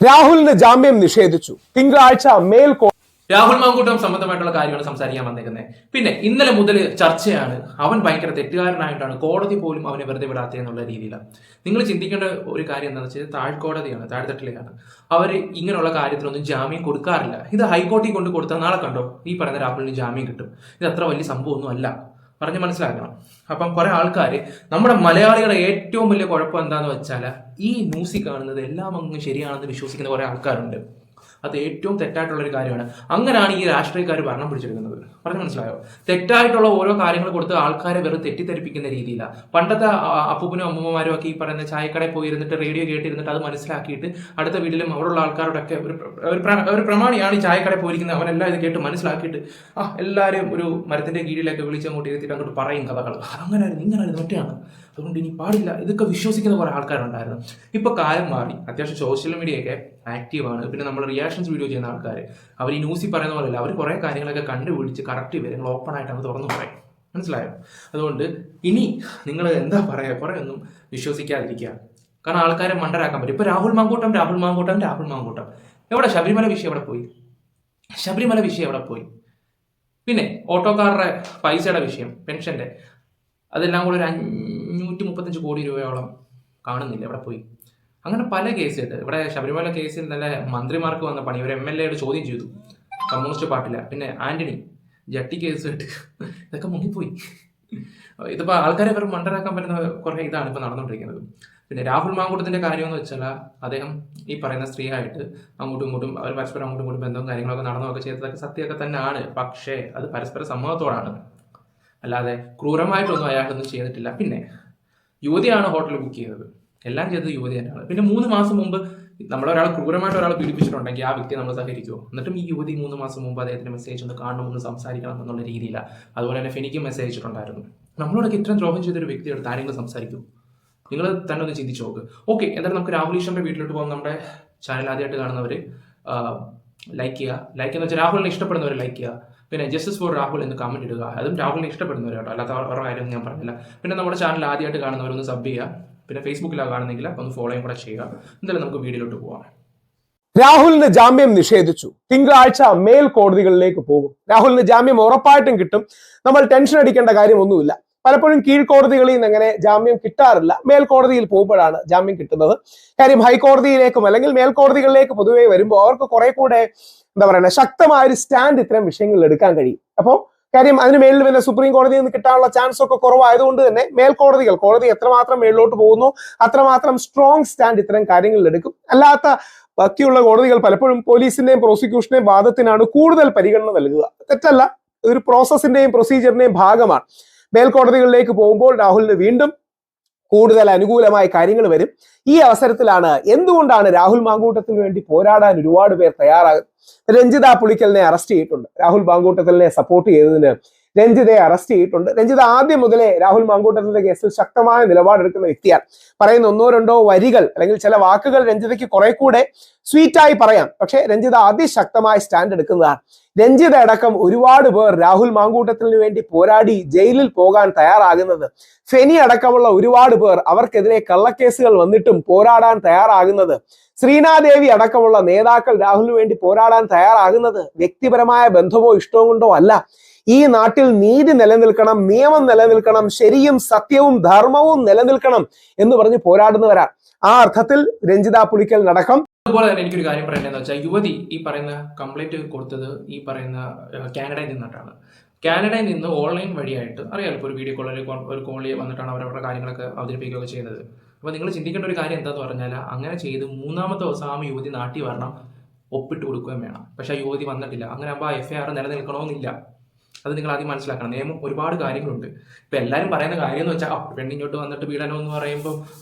രാഹുലിന് ജാമ്യം നിഷേധിച്ചു. തിങ്കളാഴ്ച രാഹുൽ മാങ്കൂട്ടം സംബന്ധമായിട്ടുള്ള കാര്യമാണ് സംസാരിക്കാൻ വന്നേക്കുന്നത്. പിന്നെ ഇന്നലെ മുതൽ ചർച്ചയാണ് അവൻ ഭയങ്കര തെറ്റുകാരനായിട്ടാണ് കോടതി പോലും അവനെ വെറുതെ വിടാത്ത എന്നുള്ള രീതിയിലാണ്. നിങ്ങൾ ചിന്തിക്കേണ്ട ഒരു കാര്യം എന്താണെന്ന് വെച്ചാൽ താഴ്ക്കോടതിയാണ്, താഴ്ത്തട്ടിലെയാണ്. അവർ ഇങ്ങനെയുള്ള കാര്യത്തിനൊന്നും ജാമ്യം കൊടുക്കാറില്ല. ഇത് ഹൈക്കോടതി കൊണ്ട് കൊടുത്താൽ നാളെ കണ്ടോ ഈ പറയുന്ന രാഹുലിന് ജാമ്യം കിട്ടും. ഇത് അത്ര വലിയ സംഭവമൊന്നും അല്ല, പറഞ്ഞ് മനസ്സിലാക്കണം. അപ്പം കുറെ ആൾക്കാർ, നമ്മുടെ മലയാളികളുടെ ഏറ്റവും വലിയ കുഴപ്പം എന്താന്ന് വെച്ചാൽ ഈ ന്യൂസിൽ കാണുന്നത് എല്ലാം അങ്ങ് ശരിയാണെന്ന് വിശ്വസിക്കുന്ന കുറെ ആൾക്കാരുണ്ട്. അത് ഏറ്റവും തെറ്റായിട്ടുള്ള ഒരു കാര്യമാണ്. അങ്ങനെയാണ് ഈ രാഷ്ട്രീയക്കാർ ഭരണം പിടിച്ചെടുക്കുന്നത്. പറഞ്ഞ് മനസ്സിലായോ? തെറ്റായിട്ടുള്ള ഓരോ കാര്യങ്ങൾ കൊടുത്ത് ആൾക്കാരെ വെറുതെ തെറ്റിദ്ധരിപ്പിക്കുന്ന രീതിയിലാണ്. പണ്ടത്തെ അപ്പൂപ്പനും അമ്മൂമ്മമാരും ഒക്കെ ഈ പറയുന്ന ചായക്കടയിൽ പോയിരുന്നിട്ട് റേഡിയോ കേട്ടിരുന്നിട്ട് അത് മനസ്സിലാക്കിയിട്ട് അടുത്ത വീട്ടിലും അവിടെയുള്ള ആൾക്കാരോടൊക്കെ ഒരു പ്രമാണിയാണ് ഈ ചായക്കടയിൽ പോയിരിക്കുന്നത്, അവനെല്ലാം ഇത് കേട്ട് മനസ്സിലാക്കിയിട്ട് എല്ലാവരും ഒരു മരത്തിന്റെ കീഴിലൊക്കെ വിളിച്ച് അങ്ങോട്ട് ഇരുത്തിയിട്ട് അങ്ങോട്ട് പറയും കഥകൾ. അങ്ങനെയായിരുന്നു, ഇങ്ങനെയായിരുന്നു, മറ്റാണ്. അതുകൊണ്ട് ഇനി പാടില്ല, ഇതൊക്കെ വിശ്വസിക്കുന്ന കുറെ ആൾക്കാരുണ്ടായിരുന്നു. ഇപ്പൊ കാലം മാറി, അത്യാവശ്യം സോഷ്യൽ മീഡിയയൊക്കെ ആക്റ്റീവാണ്. പിന്നെ നമ്മൾ റിയാക്ഷൻസ് വീഡിയോ ചെയ്യുന്ന ആൾക്കാർ, അവർ ഈ ന്യൂസിൽ പറയുന്ന പോലെയല്ല, അവർ കുറെ കാര്യങ്ങളൊക്കെ കണ്ടുപിടിച്ച് കറക്റ്റ് വിവരങ്ങൾ ഓപ്പൺ ആയിട്ട് അങ്ങ് തുറന്നു പറയും. മനസ്സിലായോ? അതുകൊണ്ട് ഇനി നിങ്ങൾ എന്താ പറയുക, കുറെ ഒന്നും വിശ്വസിക്കാതിരിക്കുക. കാരണം ആൾക്കാരെ മണ്ടരാക്കാൻ പറ്റും. ഇപ്പൊ രാഹുൽ മാങ്കൂട്ടം എവിടെ? ശബരിമല വിഷയം എവിടെ പോയി? പിന്നെ ഓട്ടോക്കാരുടെ പൈസയുടെ വിഷയം, പെൻഷന്റെ, അതെല്ലാം കൂടെ ഒരു 535 കോടി രൂപയോളം കാണുന്നില്ല, എവിടെ പോയി? അങ്ങനെ പല കേസുണ്ട്. ഇവിടെ ശബരിമല കേസിൽ നല്ല മന്ത്രിമാർക്ക് വന്ന പണി ഒരു MLA ചോദ്യം ചെയ്തു, കമ്മ്യൂണിസ്റ്റ് പാർട്ടിയില്ല. പിന്നെ ആന്റണി ജട്ടി കേസ് കേട്ട് ഇതൊക്കെ മുങ്ങിപ്പോയി. ഇതിപ്പോൾ ആൾക്കാരെ വെറും മണ്ടരാക്കാൻ പറ്റുന്ന കുറേ ഇതാണ് ഇപ്പോൾ നടന്നുകൊണ്ടിരിക്കുന്നത്. പിന്നെ രാഹുൽ മാങ്കൂട്ടത്തിന്റെ കാര്യം എന്ന് വെച്ചാൽ അദ്ദേഹം ഈ പറയുന്ന സ്ത്രീയായിട്ട് അങ്ങോട്ടും ഇങ്ങോട്ടും അവർ പരസ്പരം അങ്ങോട്ടും ഇങ്ങോട്ടും ബന്ധവും കാര്യങ്ങളൊക്കെ നടന്നതൊക്കെ ചെയ്തതൊക്കെ സത്യമൊക്കെ തന്നെയാണ്. പക്ഷേ അത് പരസ്പര സമ്മതത്തോടാണ്, അല്ലാതെ ക്രൂരമായിട്ടൊന്നും അയാളൊന്നും ചെയ്തിട്ടില്ല. പിന്നെ യുവതിയാണ് ഹോട്ടൽ ബുക്ക് ചെയ്തത്, എല്ലാം ചെയ്തത് യുവതി തന്നെയാണ്. പിന്നെ 3 മാസം മുമ്പ് നമ്മളൊരാൾ ക്രൂരമായിട്ട് ഒരാൾ പീഡിപ്പിച്ചിട്ടുണ്ടെങ്കിൽ ആ വ്യക്തിയെ നമ്മൾ സഹകരിക്കുമോ? എന്നിട്ടും ഈ യുവതി 3 മാസം മുമ്പ് അദ്ദേഹത്തിന് മെസ്സേജ് ഒന്ന് കാണണം, ഒന്ന് സംസാരിക്കണം എന്നുള്ള രീതിയിലാണ്. അതുപോലെ തന്നെ ഫെനിക്കും മെസ്സേജ് അയച്ചിട്ടുണ്ടായിരുന്നു. നമ്മളോടൊക്കെ ഇത്രയും ദ്രോഹം ചെയ്തൊരു വ്യക്തിയോട് ആരെങ്കിലും സംസാരിക്കും? നിങ്ങൾ തന്നെ ഒന്ന് ചിന്തിച്ചു നോക്ക്. ഓക്കെ, എന്തായാലും നമുക്ക് രാഹുൽ ഈശ്വറിന്റെ വീട്ടിലോട്ട് പോകാം. നമ്മുടെ ചാനൽ ആദ്യമായിട്ട് കാണുന്നവർ ലൈക്ക് ചെയ്യുക എന്ന് വെച്ചാൽ രാഹുലിനെ ഇഷ്ടപ്പെടുന്നവർ ലൈക്ക് ചെയ്യുക. പിന്നെ ജസ്റ്റിസ് ഫോർ രാഹുൽ എന്ന് കമന്റ് ഇടുക. അതും രാഹുലിനെ ഇഷ്ടപ്പെടുന്നവർ കേട്ടോ, അല്ലാത്ത അവരുടെ കാര്യം ഞാൻ പറഞ്ഞില്ല. പിന്നെ നമ്മുടെ ചാനൽ ആദ്യമായിട്ട് കാണുന്നവരൊന്ന് സബ് ചെയ്യുക. പിന്നെ ഫേസ്ബുക്കിലാണ് കാണുന്നെങ്കിൽ ഒന്ന് ഫോളോയും കൂടെ ചെയ്യുക. എന്തായാലും നമുക്ക് വീഡിയോയിലോട്ട് പോവാം. രാഹുലിന് ജാമ്യം നിഷേധിച്ചു. തിങ്കളാഴ്ച മേൽക്കോടതികളിലേക്ക് പോകും. രാഹുലിന് ജാമ്യം ഉറപ്പായിട്ടും കിട്ടും. നമ്മൾ ടെൻഷൻ അടിക്കേണ്ട കാര്യമൊന്നുമില്ല. പലപ്പോഴും കീഴ്ക്കോടതികളിൽ നിന്ന് അങ്ങനെ ജാമ്യം കിട്ടാറില്ല, മേൽക്കോടതിയിൽ പോകുമ്പോഴാണ് ജാമ്യം കിട്ടുന്നത്. കാര്യം ഹൈക്കോടതിയിലേക്കും അല്ലെങ്കിൽ മേൽക്കോടതികളിലേക്ക് പൊതുവെ വരുമ്പോൾ അവർക്ക് കുറെ കൂടെ എന്താ പറയുക, ശക്തമായ ഒരു സ്റ്റാൻഡ് ഇത്തരം വിഷയങ്ങളിൽ എടുക്കാൻ കഴിയും. അപ്പോൾ കാര്യം അതിന് മേളിൽ പിന്നെ സുപ്രീം കോടതിയിൽ നിന്ന് കിട്ടാനുള്ള ചാൻസ് ഒക്കെ കുറവായതുകൊണ്ട് തന്നെ കോടതി എത്രമാത്രം മേളിലോട്ട് പോകുന്നു അത്രമാത്രം സ്ട്രോങ് സ്റ്റാൻഡ് ഇത്തരം കാര്യങ്ങളിൽ എടുക്കും. അല്ലാത്ത ബാക്കിയുള്ള കോടതികൾ പലപ്പോഴും പോലീസിന്റെയും പ്രോസിക്യൂഷന്റെയും വാദത്തിനാണ് കൂടുതൽ പരിഗണന നൽകുക. തെറ്റല്ല, ഒരു പ്രോസസ്സിന്റെയും പ്രൊസീജിയറിന്റെയും ഭാഗമാണ്. മേൽക്കോടതികളിലേക്ക് പോകുമ്പോൾ രാഹുലിന് വീണ്ടും കൂടുതൽ അനുകൂലമായ കാര്യങ്ങൾ വരും. ഈ അവസരത്തിലാണ് എന്തുകൊണ്ടാണ് രാഹുൽ മാങ്കൂട്ടത്തിന് വേണ്ടി പോരാടാൻ ഒരുപാട് പേർ തയ്യാറാകും. രഞ്ജിത പുളിക്കലിനെ അറസ്റ്റ് ചെയ്തിട്ടുണ്ട്. രാഹുൽ മാങ്കൂട്ടത്തിനെ സപ്പോർട്ട് ചെയ്തതിന് രഞ്ജിതയെ അറസ്റ്റ് ചെയ്തിട്ടുണ്ട്. രഞ്ജിത ആദ്യം മുതലേ രാഹുൽ മാങ്കൂട്ടത്തിന്റെ കേസിൽ ശക്തമായ നിലപാടെടുക്കുന്ന വ്യക്തിയാണ്. പറയുന്ന 1-2 വരികൾ അല്ലെങ്കിൽ ചില വാക്കുകൾ രഞ്ജിതയ്ക്ക് കുറെ കൂടെ സ്വീറ്റായി പറയാം, പക്ഷെ രഞ്ജിത അതിശക്തമായ സ്റ്റാൻഡ് എടുക്കുന്നതാണ്. രഞ്ജിത അടക്കം ഒരുപാട് പേർ രാഹുൽ മാങ്കൂട്ടത്തിന് വേണ്ടി പോരാടി ജയിലിൽ പോകാൻ തയ്യാറാകുന്നത്, ഫെനി അടക്കമുള്ള ഒരുപാട് പേർ അവർക്കെതിരെ കള്ളക്കേസുകൾ വന്നിട്ടും പോരാടാൻ തയ്യാറാകുന്നത്, ശ്രീനാദേവി അടക്കമുള്ള നേതാക്കൾ രാഹുലിന് വേണ്ടി പോരാടാൻ തയ്യാറാകുന്നത് വ്യക്തിപരമായ ബന്ധമോ ഇഷ്ടവും കൊണ്ടോ അല്ല. ഈ നാട്ടിൽ നീതി നിലനിൽക്കണം, നിയമം നിലനിൽക്കണം, ശരിയും സത്യവും ധർമ്മവും നിലനിൽക്കണം എന്ന് പറഞ്ഞ് പോരാടുന്നവരാണ്. ആ അർത്ഥത്തിൽ രഞ്ജിത പുളിക്കലിനടക്കം. അതുപോലെ തന്നെ എനിക്കൊരു കാര്യം പറയേണ്ടതെന്ന് വെച്ചാൽ, യുവതി ഈ പറയുന്ന കംപ്ലൈന്റ് കൊടുത്തത് ഈ പറയുന്ന കാനഡയിൽ നിന്നിട്ടാണ്. കാനഡയിൽ നിന്ന് ഓൺലൈൻ വഴിയായിട്ട് അറിയാലോ, ഇപ്പോൾ ഒരു വീഡിയോ കോളിൽ ഒരു കോളിൽ വന്നിട്ടാണ് അവരവരുടെ കാര്യങ്ങളൊക്കെ അവതരിപ്പിക്കുകയൊക്കെ ചെയ്യുന്നത്. അപ്പോൾ നിങ്ങൾ ചിന്തിക്കേണ്ട ഒരു കാര്യം എന്താന്ന് പറഞ്ഞാൽ, അങ്ങനെ ചെയ്ത് 3-ാമത്തെ ദിവസം ആ യുവതി നാട്ടിൽ വരണം, ഒപ്പിട്ട് കൊടുക്കുകയും വേണം. പക്ഷെ ആ യുവതി വന്നിട്ടില്ല. അങ്ങനെ ആകുമ്പോൾ ആ FIR നിലനിൽക്കണമെന്നില്ല. അത് നിങ്ങൾ ആദ്യം മനസ്സിലാക്കണം. നിയമം ഒരുപാട് കാര്യങ്ങളുണ്ട്. ഇപ്പം എല്ലാവരും പറയുന്ന കാര്യം എന്ന് വെച്ചാൽ പെണ്ണിങ്ങോട്ട് വന്നിട്ട് പീഡനം എന്ന് പറയുമ്പോൾ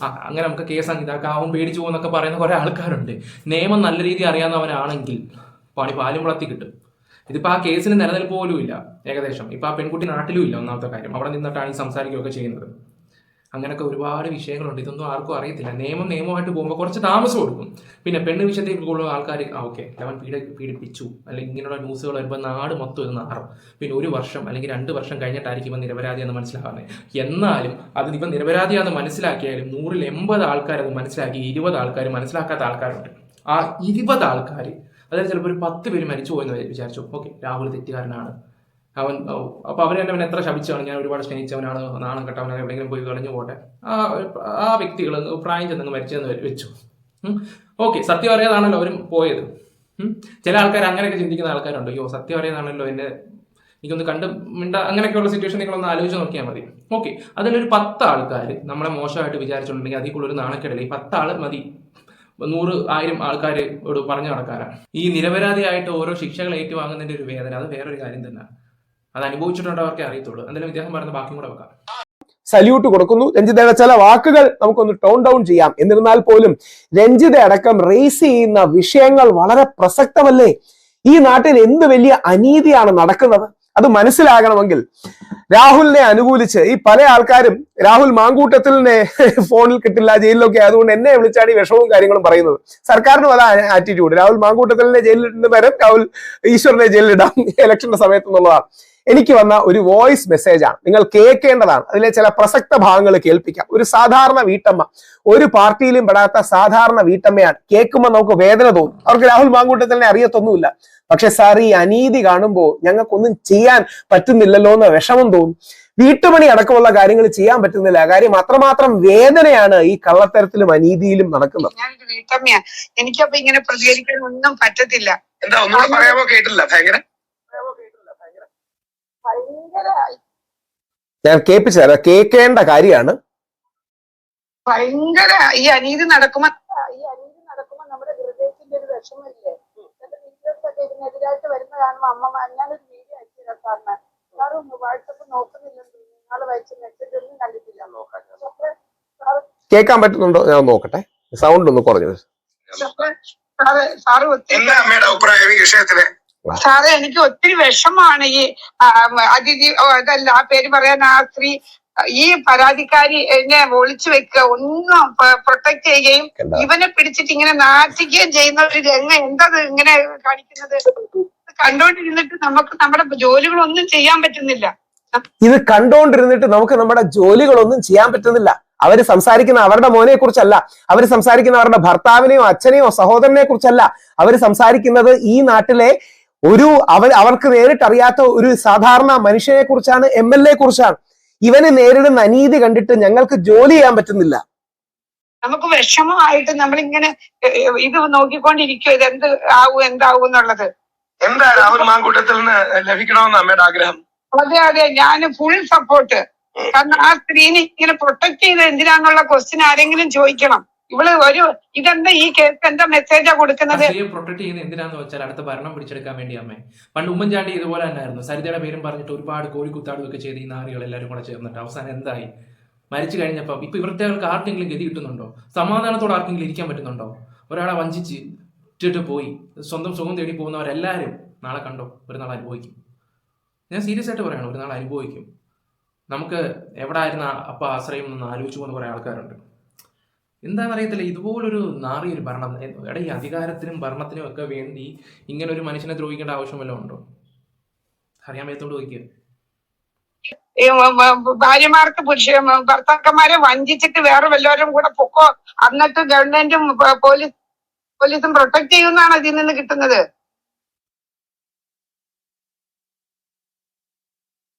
അങ്ങനെ നമുക്ക് കേസ് ഇതാക്കാം, അവൻ പേടിച്ചു പോകുന്നൊക്കെ പറയുന്ന കുറേ ആൾക്കാരുണ്ട്. നിയമം നല്ല രീതിയിൽ അറിയാവുന്നവനാണെങ്കിൽ പണി പാലും വളർത്തി കിട്ടും. ഇതിപ്പോൾ ആ കേസിന് നിലനിൽപ്പ് പോലും ഇല്ല ഏകദേശം. ഇപ്പം ആ പെൺകുട്ടി നാട്ടിലും ഇല്ല. ഒന്നാമത്തെ കാര്യം, അവിടെ നിന്നിട്ടാണ് ഈ സംസാരിക്കുകയൊക്കെ ചെയ്യുന്നത്. അങ്ങനെയൊക്കെ ഒരുപാട് വിഷയങ്ങളുണ്ട്. ഇതൊന്നും ആർക്കും അറിയത്തില്ല. നിയമമായിട്ട് പോകുമ്പോൾ കുറച്ച് താമസം കൊടുക്കും. പിന്നെ പെണ്ണ് വിഷയത്തിൽ കൂടുതൽ ആൾക്കാർ ഓക്കെ അവൻ പീഡിപ്പിച്ചു അല്ലെങ്കിൽ ഇങ്ങനെയുള്ള ന്യൂസുകൾ വരുമ്പോൾ നാട് മൊത്തം ഇത് നാറും. പിന്നെ 1 വർഷം അല്ലെങ്കിൽ 2 വർഷം കഴിഞ്ഞിട്ടായിരിക്കും ഇവൻ നിരപരാധിയാണെന്ന് മനസ്സിലാവുന്നത്. എന്നാലും അത് ഇവൻ നിരപരാധിയാണെന്ന് മനസ്സിലാക്കിയാലും 100-ൽ 80 ആൾക്കാർ അത് മനസ്സിലാക്കി, 20 ആൾക്കാർ മനസ്സിലാക്കാത്ത ആൾക്കാരുണ്ട്. ആ 20 ആൾക്കാർ, അതായത് ചിലപ്പോൾ ഒരു 10 പേര് മരിച്ചു പോയെന്ന് വിചാരിച്ചു. ഓക്കെ, രാഹുൽ തെറ്റുകാരനാണ്, അവൻ അപ്പോൾ അവരെന്നെ അവൻ എത്ര ശപിച്ചാണ്, ഞാൻ ഒരുപാട് സ്നേഹിച്ചവനാണ്, നാണം കെട്ടവനാണ്, എവിടെയെങ്കിലും പോയി കളഞ്ഞു പോട്ടെ, ആ വ്യക്തികൾ പ്രായം ചെന്നങ്ങ് മരിച്ചതെന്ന് വെച്ചു. ഓക്കെ, സത്യം അറിയാതാണല്ലോ അവരും പോയത്. ചില ആൾക്കാർ അങ്ങനെയൊക്കെ ചിന്തിക്കുന്ന ആൾക്കാരുണ്ട്, അയ്യോ സത്യം അറിയാതാണല്ലോ എന്നെ എനിക്കൊന്ന് കണ്ട് അങ്ങനെയൊക്കെയുള്ള സിറ്റുവേഷൻ നിങ്ങളൊന്ന് ആലോചിച്ച് നോക്കിയാൽ മതി. ഓക്കെ, അതിലൊരു 10 ആൾക്കാർ നമ്മളെ മോശമായിട്ട് വിചാരിച്ചിട്ടുണ്ടെങ്കിൽ അതിൽ കൂടുതൽ നാണക്കേടില്ല. ഈ 10 ആൾ മതി 100, 1000 ആൾക്കാരോട് പറഞ്ഞു നടക്കാനാണ്. ഈ നിരപരാധിയായിട്ട് ഓരോ ശിക്ഷകൾ ഏറ്റുവാങ്ങുന്നതിന്റെ ഒരു വേദന അത് വേറൊരു കാര്യം തന്നെയാണ്. അത് അനുഭവിച്ചിട്ടുണ്ടവർക്കേ അറിയത്തുള്ളൂ. എന്തായാലും ഇദ്ദേഹം പറയുന്ന ബാക്കിയും കൂടെ വെക്കാം. സല്യൂട്ട് കൊടുക്കുന്നു. രഞ്ജിതയുടെ ചില വാക്കുകൾ നമുക്കൊന്ന് ടോൺ ഡൗൺ ചെയ്യാം. എന്നിരുന്നാൽ പോലും രഞ്ജിത അടക്കം റേസ് ചെയ്യുന്ന വിഷയങ്ങൾ വളരെ പ്രസക്തമല്ലേ? ഈ നാട്ടിൽ എന്ത് വലിയ അനീതിയാണ് നടക്കുന്നത് അത് മനസ്സിലാകണമെങ്കിൽ രാഹുലിനെ അനുകൂലിച്ച് ഈ പല ആൾക്കാരും രാഹുൽ മാങ്കൂട്ടത്തിലിനെ ഫോണിൽ കിട്ടില്ല, ജയിലിലൊക്കെ ആയതുകൊണ്ട് എന്നെ വിളിച്ചാണ് ഈ വിഷമവും കാര്യങ്ങളും പറയുന്നത്. സർക്കാരിനും അതാ ആറ്റിറ്റ്യൂഡ്. രാഹുൽ മാങ്കൂട്ടത്തിലിനെ ജയിലിലിടുന്ന പകരം രാഹുൽ ഈശ്വറിനെ ജയിലിലിടാം ഇലക്ഷന്റെ സമയത്ത് എന്നുള്ളതാണ്. എനിക്ക് വന്ന ഒരു വോയിസ് മെസ്സേജാണ്, നിങ്ങൾ കേൾക്കേണ്ടതാണ്. അതിലെ ചില പ്രസക്ത ഭാഗങ്ങൾ കേൾപ്പിക്കാം. ഒരു സാധാരണ വീട്ടമ്മ, ഒരു പാർട്ടിയിലും പെടാത്ത സാധാരണ വീട്ടമ്മയാണ്. കേൾക്കുമ്പോൾ നമുക്ക് വേദന തോന്നും. അവർക്ക് രാഹുൽ മാങ്കൂട്ടത്തിലിനെ അറിയത്തൊന്നുമില്ല. പക്ഷെ സാർ, ഈ അനീതി കാണുമ്പോൾ ഞങ്ങൾക്കൊന്നും ചെയ്യാൻ പറ്റുന്നില്ലല്ലോ എന്ന് വിഷമം തോന്നും. വീട്ടുപണി അടക്കമുള്ള കാര്യങ്ങൾ ചെയ്യാൻ പറ്റുന്നില്ല. കാര്യം അത്രമാത്രം വേദനയാണ് ഈ കള്ളത്തരത്തിലും അനീതിയിലും നടക്കുന്നത്. ഞാനൊരു വീട്ടമ്മയാ, എനിക്കപ്പോ ഇങ്ങനെ പ്രതികരിക്കാൻ ഒന്നും പറ്റത്തില്ല. എന്താ ഒന്നും പറയാമോ? കേട്ടില്ല. ഭയങ്കര ഞാൻ കേൾപ്പിച്ചു തരാം, കേൾക്കേണ്ട കാര്യമാണ്. ഭയങ്കര ഈ അനീതി നടക്കുമ്പോ നമ്മുടെ ഹൃദയത്തിന്റെ ഒരു വിഷമമില്ലേ? വീഡിയോസൊക്കെ ഇതിനെതിരായിട്ട് വരുന്ന കാണുമ്പോ അമ്മ, ഞാനൊരു വീഡിയോ അയച്ചു സാറിന്, സാറും വാട്സപ്പ് നോക്കുന്നില്ലെന്ന് നിങ്ങള് വായിച്ച മെസ്സേജ് ഒന്നും കണ്ടിട്ടില്ല. കേൾക്കാൻ പറ്റുന്നുണ്ടോ? ഞാൻ നോക്കട്ടെ, സൗണ്ട് ഒന്ന് കുറഞ്ഞു. സാറ് ഒത്തിരി സാറേ, എനിക്ക് ഒത്തിരി വിഷമാണ് ഈ അതിഥി അതല്ല ആ പേര് പറയാൻ ആ സ്ത്രീ, ഈ പരാതിക്കാരി എന്നെ ഒളിച്ചു വെക്കുക, ഒന്നും പ്രൊട്ടക്ട് ചെയ്യുകയും ഇവനെ പിടിച്ചിട്ട് ഇങ്ങനെ നാട്ടിക്കുകയും ചെയ്യുന്ന ഒരു രംഗം എന്താ ഇങ്ങനെ കാണിക്കുന്നത്? കണ്ടോണ്ടിരുന്നിട്ട് നമുക്ക് നമ്മുടെ ജോലികളൊന്നും ചെയ്യാൻ പറ്റുന്നില്ല. ഇത് കണ്ടോണ്ടിരുന്നിട്ട് നമുക്ക് നമ്മുടെ ജോലികളൊന്നും ചെയ്യാൻ പറ്റുന്നില്ല. അവര് സംസാരിക്കുന്ന അവരുടെ മോനെ കുറിച്ചല്ല, അവര് സംസാരിക്കുന്ന അവരുടെ ഭർത്താവിനെയോ അച്ഛനെയോ സഹോദരനെ കുറിച്ചല്ല. അവര് സംസാരിക്കുന്നത് ഈ നാട്ടിലെ അവർക്ക് നേരിട്ടറിയാത്ത ഒരു സാധാരണ മനുഷ്യനെ കുറിച്ചാണ്, MLA കുറിച്ചാണ്. ഇവന് നേരിടുന്ന അനീതി കണ്ടിട്ട് ഞങ്ങൾക്ക് ജോലി ചെയ്യാൻ പറ്റുന്നില്ല. നമുക്ക് വിഷമമായിട്ട് നമ്മളിങ്ങനെ ഇത് നോക്കിക്കൊണ്ടിരിക്കും, ഇത് എന്താവും എന്നുള്ളത്. എന്താ രാഹുൽ മാങ്കൂട്ടത്തിൽ നിന്ന് ലഭിക്കണമെന്ന് അമ്മയുടെ ആഗ്രഹം? അതെ, ഞാൻ ഫുൾ സപ്പോർട്ട്. കാരണം ആ സ്ത്രീനെ ഇങ്ങനെ പ്രൊട്ടക്ട് ചെയ്ത് എന്തിനാന്നുള്ള ക്വസ്റ്റ്യൻ ആരെങ്കിലും ചോദിക്കണം. ഇവള് ഇതെന്താ ഈ കേസ് എന്താ മെസ്സേജാ കൊടുക്കുന്നത്? പ്രൊട്ടക്ട് ചെയ്യുന്നത് എന്തിനാന്ന് വെച്ചാൽ അടുത്ത ഭരണം പിടിച്ചെടുക്കാൻ വേണ്ടി അമ്മേ. പണ്ട് ഉമ്മൻചാണ്ടി ഇതുപോലെ തന്നെയായിരുന്നു. സരിതയുടെ പേരും പറഞ്ഞിട്ട് ഒരുപാട് കോഴിക്കുത്താടും ഒക്കെ ചെയ്ത് ഈ നാറികൾ എല്ലാവരും കൂടെ ചേർന്നിട്ട് അവസാനം എന്തായി? മരിച്ചു കഴിഞ്ഞപ്പോൾ ഇപ്പൊ ഇവരുടെ ആർക്കെങ്കിലും ഗതി കിട്ടുന്നുണ്ടോ? സമാധാനത്തോടെ ആർക്കെങ്കിലും ഇരിക്കാൻ പറ്റുന്നുണ്ടോ? ഒരാളെ വഞ്ചിച്ച് ഇട്ടിട്ട് പോയി സ്വന്തം സുഖം തേടി പോകുന്നവരെല്ലാവരും നാളെ കണ്ടോ ഒരു നാൾ അനുഭവിക്കും. ഞാൻ സീരിയസ് ആയിട്ട് പറയണം, ഒരു നാൾ അനുഭവിക്കും. നമുക്ക് എവിടെ ആയിരുന്ന അപ്പ ആശ്രയം എന്ന് ആലോചിച്ചു പോകുന്ന കുറെ ആൾക്കാരുണ്ട്. എന്താണെന്നറിയത്തില്ല, ഇതുപോലൊരു നാറിയൊരു ഭരണം. ഈ അധികാരത്തിനും ഭരണത്തിനും ഒക്കെ വേണ്ടി ഇങ്ങനെ ഒരു മനുഷ്യനെ ദ്രോഹിക്കേണ്ട ആവശ്യം വല്ലതും ഉണ്ടോ? അറിയാൻ വയ്യത്തോണ്ട് ചോദിക്കുക. ഭാര്യമാർക്ക് ഭർത്താക്കന്മാരെ വഞ്ചിച്ചിട്ട് വേറെ വല്ലവരും കൂടെ പൊക്കോ, എന്നിട്ട് ഗവൺമെന്റും പോലീസും പ്രൊട്ടക്ട് ചെയ്യുന്നതാണ് അതിൽ നിന്ന് കിട്ടുന്നത്.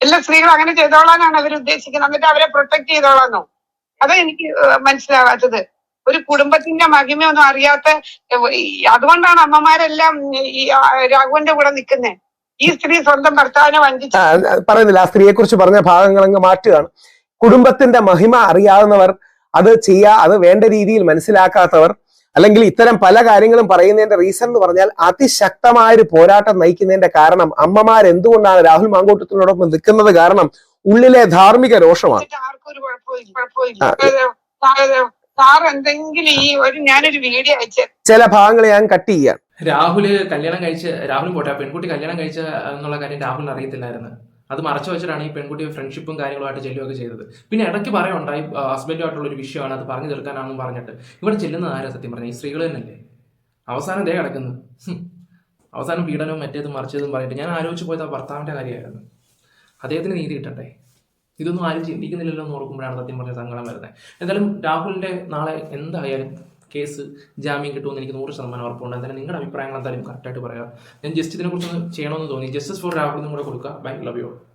എല്ലാ സ്ത്രീകളും അങ്ങനെ ചെയ്തോളാനാണ് അവർ ഉദ്ദേശിക്കുന്നത്, എന്നിട്ട് അവരെ പ്രൊട്ടക്ട് ചെയ്തോളാന്നോ? അതാ എനിക്ക് മനസ്സിലാവാത്തത്. ഒരു കുടുംബത്തിന്റെ മഹിമയൊന്നും അറിയാത്ത, അതുകൊണ്ടാണ് അമ്മമാരെല്ലാം ഈ രാഘവന്റെ കൂടെ നിൽക്കുന്നത്. ഈ സ്ത്രീ സ്വന്തം ഭർത്താവിനെ വഞ്ചിച്ചു പറയുന്നില്ല. ആ സ്ത്രീയെ കുറിച്ച് പറഞ്ഞ ഭാഗങ്ങൾ അങ്ങ് മാറ്റുകയാണ്. കുടുംബത്തിന്റെ മഹിമ അറിയാവുന്നവർ, അത് വേണ്ട രീതിയിൽ മനസ്സിലാക്കാത്തവർ, അല്ലെങ്കിൽ ഇത്തരം പല കാര്യങ്ങളും പറയുന്നതിന്റെ റീസൺ എന്ന് പറഞ്ഞാൽ അതിശക്തമായ ഒരു പോരാട്ടം നയിക്കുന്നതിന്റെ കാരണം അമ്മമാർ എന്തുകൊണ്ടാണ് രാഹുൽ മാങ്കൂട്ടത്തിനോടൊപ്പം നിൽക്കുന്നത്? കാരണം ഉള്ളിലെ ധാർമ്മിക രോഷമാണ്. ആർക്കും ഒരു കുഴപ്പമില്ല. എന്തെങ്കിലും ഞാനൊരു വീഡിയോ അയച്ചു, ചില ഭാഗങ്ങൾ ഞാൻ കട്ട് ചെയ്യാം. രാഹുലും പോട്ടെ, പെൺകുട്ടി കല്യാണം കഴിച്ച എന്നുള്ള കാര്യം രാഹുലിന് അറിയത്തില്ലായിരുന്നു. അത് മറച്ചു വെച്ചിട്ടാണ് ഈ പെൺകുട്ടി ഫ്രണ്ട്ഷിപ്പും കാര്യങ്ങളുമായിട്ട് ചെല്ലുകയൊക്കെ ചെയ്തത്. പിന്നെ ഇടയ്ക്ക് പറയുണ്ടായി ഹസ്ബൻഡുമായിട്ടുള്ള ഒരു വിഷയമാണ്, അത് പറഞ്ഞു തീർക്കാനാണെന്ന് പറഞ്ഞിട്ട്. ഇവിടെ ചെല്ലുന്നത് ആരാ സത്യം പറഞ്ഞാൽ? ഈ സ്ത്രീകൾ തന്നെയല്ലേ. അവസാനം ദേ കിടക്കുന്നു, അവസാനം പീഡനവും മറ്റേതും മറിച്ചതും പറഞ്ഞിട്ട്. ഞാൻ ആലോചിച്ച് പോയത് ആ ഭർത്താവിന്റെ കാര്യമായിരുന്നു. അദ്ദേഹത്തിന് നീതി കിട്ടണ്ടേ? ഇതൊന്നും ആരും ചിന്തിക്കുന്നില്ലല്ലോ എന്ന് ഓർക്കുമ്പോഴാണ് സത്യം പറഞ്ഞ സങ്കടം വരുന്നത്. എന്തായാലും രാഹുലിന്റെ നാളെ എന്തായാലും കേസ് ജാമ്യം കിട്ടുമെന്ന് എനിക്ക് 100% ഉറപ്പുണ്ട്. എന്തായാലും നിങ്ങളുടെ അഭിപ്രായങ്ങൾ എന്തായാലും കറക്റ്റായിട്ട് പറയാം. ഞാൻ ജസ്റ്റ് ഇതിനെക്കുറിച്ച് ചെയ്യണമെന്ന് തോന്നി. ജസ്റ്റിസ് ഫോർ രാഹുൽ കൂടെ കൊടുക്കുക. Bye, love U.